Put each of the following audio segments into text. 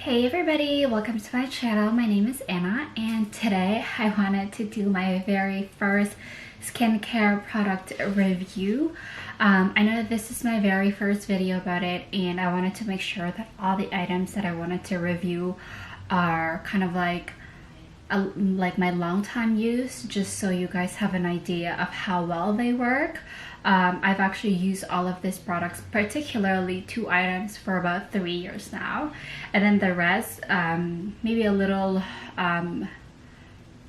Hey everybody, welcome to my channel. My name is Anna and today I wanted to do my very first skincare product review. I know that this is my very first video about it and I wanted to make sure that all the items that I wanted to review are kind of like my long time use, just so you guys have an idea of how well they work. I've actually used all of these products, particularly 2 items, for about 3 years now, and then the rest maybe a little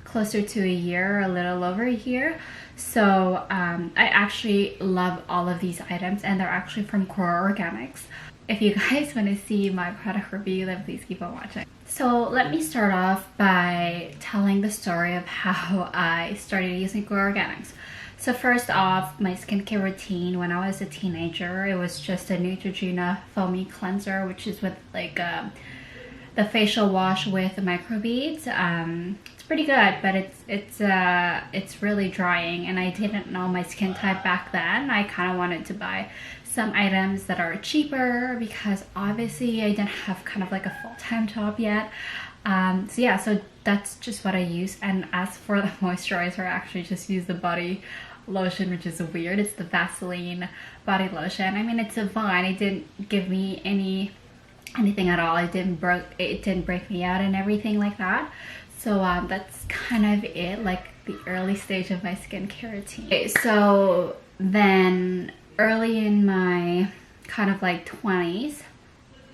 closer to a year, a little over a year. So I actually love all of these items and they're actually from KORA Organics. If you guys want to see my product review, then please keep on watching. So let me start off by telling the story of how I started using KORA Organics. So first off, my skincare routine when I was a teenager, it was just a Neutrogena foamy cleanser, which is with like the facial wash with microbeads. It's pretty good, but it's really drying, and I didn't know my skin type back then. I kind of wanted to buy some items that are cheaper because obviously I didn't have kind of like a full-time job yet. So yeah, so that's just what I use. And as for the moisturizer, I actually just use the body lotion, which is weird. It's the Vaseline body lotion. I mean, it's fine. It didn't give me anything at all. It didn't break me out and everything like that. So that's kind of it, like the early stage of my skincare routine. Okay, so then early in my kind of like 20s,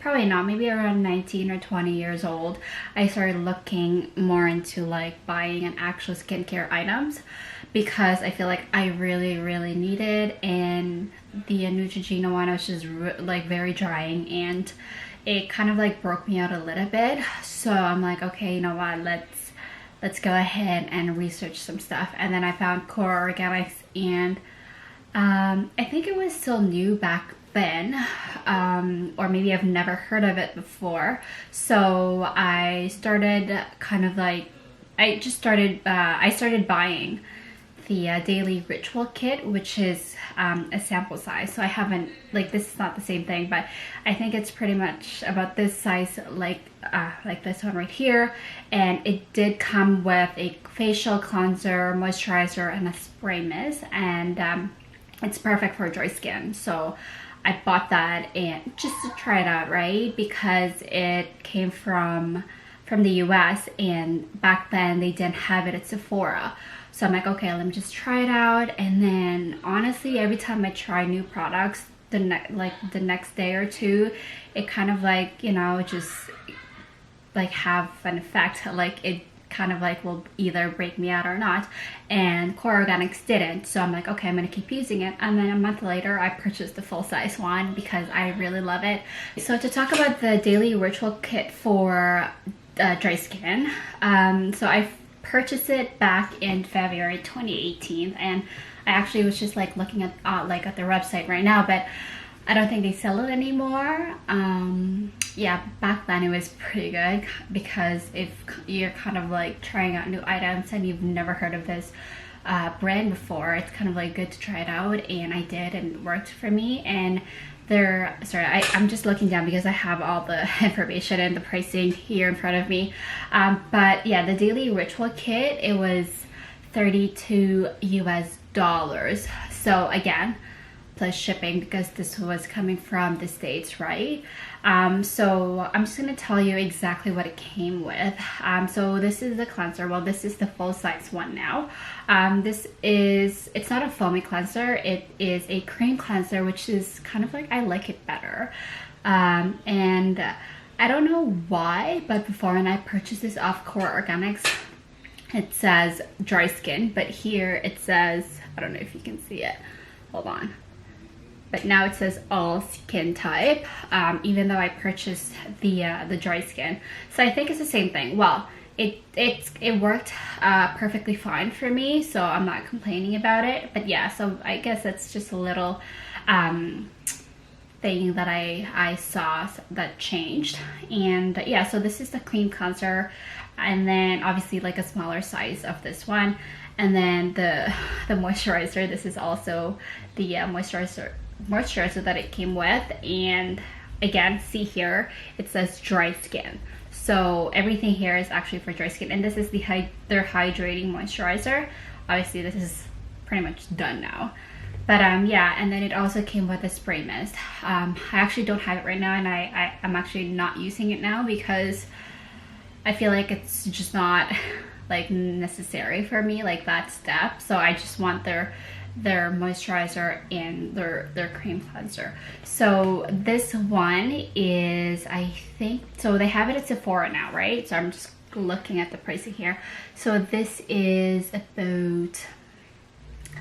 probably not, maybe around 19 or 20 years old, I started looking more into like buying an actual skincare items because I feel like I really need it, and the Neutrogena one was just like very drying and it kind of like broke me out a little bit. So I'm like, okay, you know what, let's go ahead and research some stuff. And then I found KORA Organics, and I think it was still new back then, or maybe I've never heard of it before. So I started kind of like, I started buying the daily ritual kit, which is a sample size. So I haven't, like, this is not the same thing, but I think it's pretty much about this size, like this one right here. And it did come with a facial cleanser, moisturizer, and a spray mist, and it's perfect for dry skin. So I bought that and just to try it out, right? Because it came from the US, and back then they didn't have it at Sephora. So I'm like, okay, let me just try it out. And then honestly, every time I try new products, the next day or two, it kind of like, you know, just like have an effect, like it kind of like will either break me out or not. And KORA Organics didn't. So I'm like, okay, I'm gonna keep using it. And then a month later, I purchased the full size one because I really love it. So to talk about the daily ritual kit for dry skin, so I purchased it back in February 2018, and I actually was just like looking at at their website right now, but I don't think they sell it anymore. Yeah, back then it was pretty good because if you're kind of like trying out new items and you've never heard of this brand before, it's kind of like good to try it out, and I did, and it worked for me. And I'm just looking down because I have all the information and the pricing here in front of me. But yeah, the daily ritual kit, it was $32 US. So again, plus shipping because this was coming from the States, right? So I'm just gonna tell you exactly what it came with. So this is the cleanser. Well, this is the full size one now. It's not a foamy cleanser, it is a cream cleanser, which is kind of like, I like it better. And I don't know why, but before when I purchased this off KORA Organics, it says dry skin, but here it says, I don't know if you can see it, hold on. But now it says all skin type, even though I purchased the dry skin. So I think it's the same thing. Well, it worked perfectly fine for me, so I'm not complaining about it. But yeah, so I guess that's just a little thing that I saw that changed. And yeah, so this is the cream cleanser, and then obviously like a smaller size of this one. And then the moisturizer, this is also the moisturizer that it came with, and again, see here, it says dry skin. So everything here is actually for dry skin, and this is their hydrating moisturizer. Obviously this is pretty much done now. But yeah, and then it also came with a spray mist. I actually don't have it right now, and I'm actually not using it now because I feel like it's just not like necessary for me, like that step. So I just want their moisturizer and their cream cleanser. So this one is, I think, so they have it at Sephora now, right? So I'm just looking at the pricing here. So this is about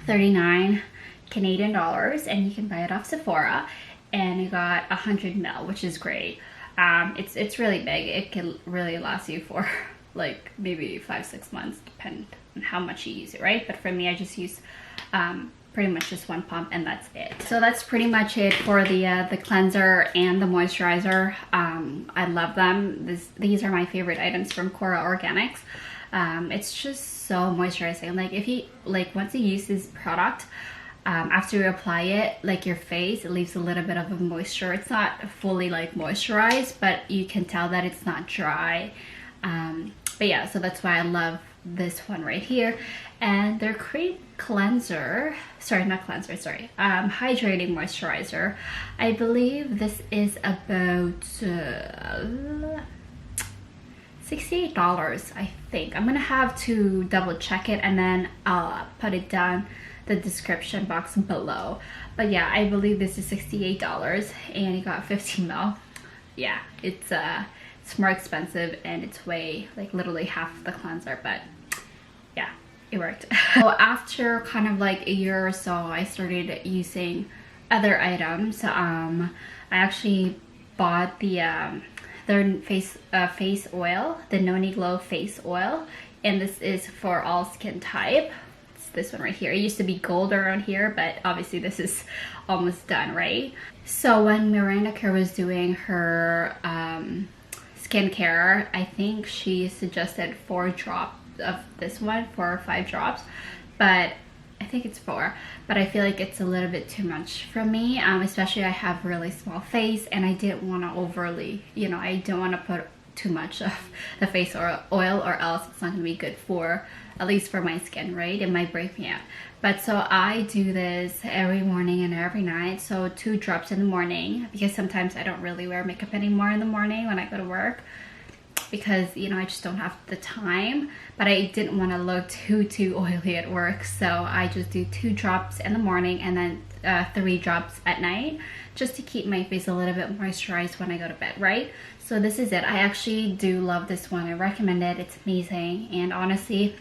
39 Canadian dollars, and you can buy it off Sephora, and you got 100 ml, which is great. It's really big. It can really last you for like maybe 5-6 months, depending on how much you use it, right? But for me, I just use pretty much just one pump, and that's it. So that's pretty much it for the cleanser and the moisturizer. I love them. These are my favorite items from KORA Organics. It's just so moisturizing. Like if you once you use this product, after you apply it, like your face, it leaves a little bit of a moisture. It's not fully like moisturized, but you can tell that it's not dry. But yeah, so that's why I love this one right here. And their cream cleanser, hydrating moisturizer, I believe this is about $68, I think. I'm gonna have to double check it, and then I'll put it down the description box below. But yeah, I believe this is $68, and you got 15 ml. Yeah, it's more expensive, and it's way, like literally half the cleanser, but yeah, it worked. So after kind of like a year or so, I started using other items. I actually bought their face oil, the Noni Glow face oil, and this is for all skin type. It's this one right here. It used to be gold around here, but obviously this is almost done, right? So when Miranda Kerr was doing her skincare, I think she suggested 4 drops of this one, 4 or 5 drops, but I think it's 4, but I feel like it's a little bit too much for me, especially I have really small face, and I didn't want to overly, I don't want to put too much of the face oil, or else it's not going to be good for, at least for my skin, right? It might break me out. But so I do this every morning and every night. So 2 drops in the morning, because sometimes I don't really wear makeup anymore in the morning when I go to work, because I just don't have the time. But I didn't want to look too oily at work, so I just do 2 drops in the morning and then 3 drops at night, just to keep my face a little bit moisturized when I go to bed, right? So this is it. I actually do love this one. I recommend it. It's amazing, and honestly,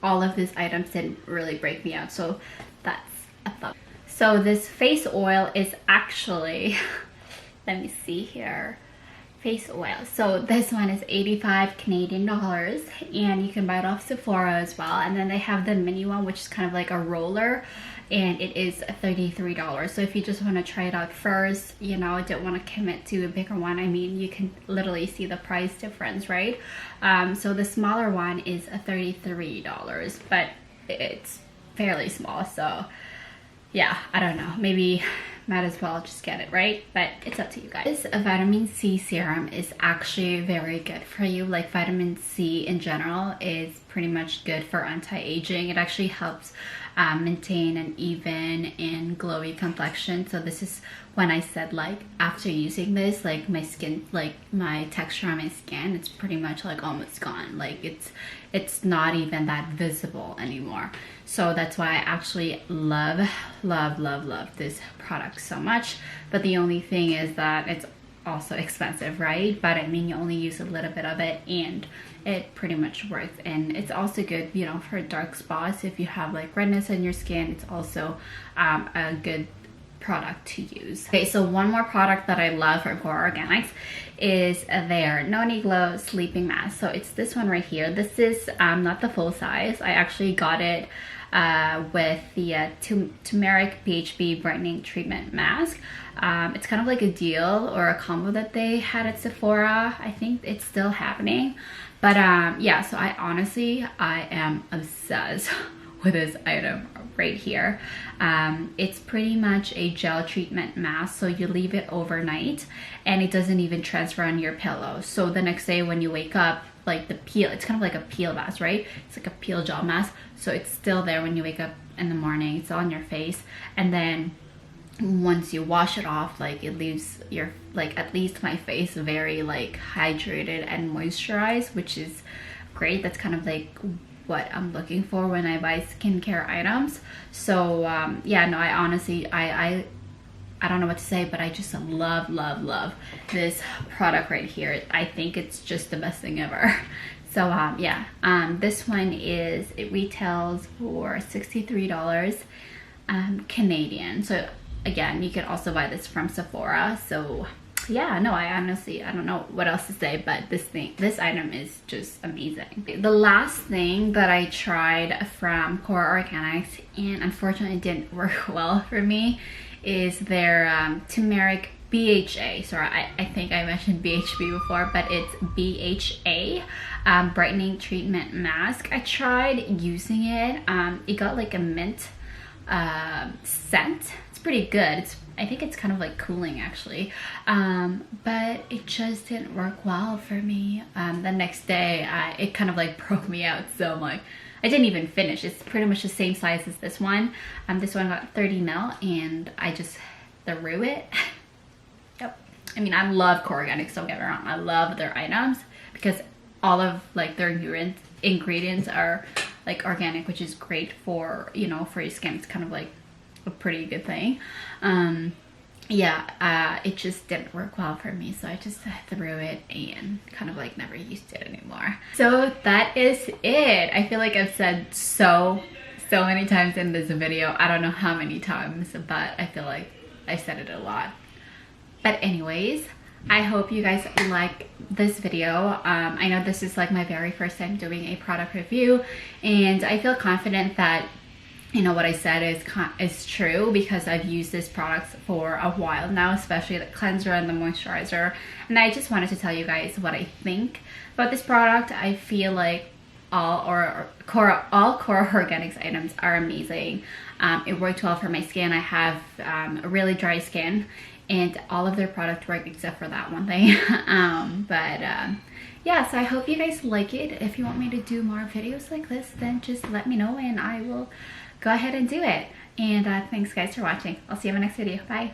all of these items didn't really break me out, so that's a thumb. So this face oil is actually let me see here, face oil. So this one is 85 Canadian dollars, and you can buy it off Sephora as well. And then they have the mini one, which is kind of like a roller, and it is $33. So if you just want to try it out first, I don't want to commit to a bigger one. I mean, you can literally see the price difference, right? So the smaller one is $33, but it's fairly small. So yeah, I don't know, maybe might as well just get it, right? But it's up to you guys. This vitamin C serum is actually very good for you. Like vitamin C in general is pretty much good for anti-aging. It actually helps maintain an even and glowy complexion. So this is when I said, like, after using this, like my skin, like my texture on my skin, it's pretty much like almost gone. Like it's not even that visible anymore. So that's why I actually love this product so much. But the only thing is that it's also expensive, right? But I mean, you only use a little bit of it, and it pretty much works. And it's also good, for dark spots. If you have like redness in your skin, it's also a good product to use. Okay, so one more product that I love from KORA Organics is their Noni Glow sleeping mask. So it's this one right here. This is not the full size. I actually got it with the turmeric BHB brightening treatment mask. It's kind of like a deal or a combo that they had at Sephora. I think it's still happening, but yeah, so I am obsessed with this item right here. It's pretty much a gel treatment mask, so you leave it overnight and it doesn't even transfer on your pillow. So the next day when you wake up, like the peel, it's kind of like a peel mask, right? It's like a peel gel mask, so it's still there when you wake up in the morning. It's on your face, and then once you wash it off, like it leaves your, like at least my face, very like hydrated and moisturized, which is great. That's kind of like what I'm looking for when I buy skincare items. So yeah, no, I honestly, I don't know what to say, but I just love this product right here. I think it's just the best thing ever. So yeah, this one it retails for $63 Canadian. So again, you can also buy this from Sephora. So yeah, no, I honestly, I don't know what else to say, but this item is just amazing. The last thing that I tried from KORA Organics, and unfortunately didn't work well for me, is their turmeric BHA. Sorry, I think I mentioned BHB before, but it's BHA brightening treatment mask. I tried using it. It got like a mint scent. It's pretty good. I think it's kind of like cooling actually, but it just didn't work well for me. The next day it kind of like broke me out, so I'm like, I didn't even finish. It's pretty much the same size as this one. This one got 30 ml and I just threw it. Yep. I mean, I love KORA Organics, don't get me wrong. I love their items because all of like their ingredients are like organic, which is great for, you know, for your skin. It's kind of like a pretty good thing. Yeah, it just didn't work well for me, so I just threw it and kind of like never used it anymore. So that is it. I feel like I've said so many times in this video. I don't know how many times, but I feel like I said it a lot. But anyways, I hope you guys like this video. I know this is like my very first time doing a product review, and I feel confident that, you know, what I said is true because I've used this product for a while now, especially the cleanser and the moisturizer. And I just wanted to tell you guys what I think about this product. I feel like all KORA Organics items are amazing. It worked well for my skin. I have a really dry skin, and all of their products work except for that one thing. Yeah, so I hope you guys like it. If you want me to do more videos like this, then just let me know and I will go ahead and do it. And thanks guys for watching. I'll see you in my next video. Bye.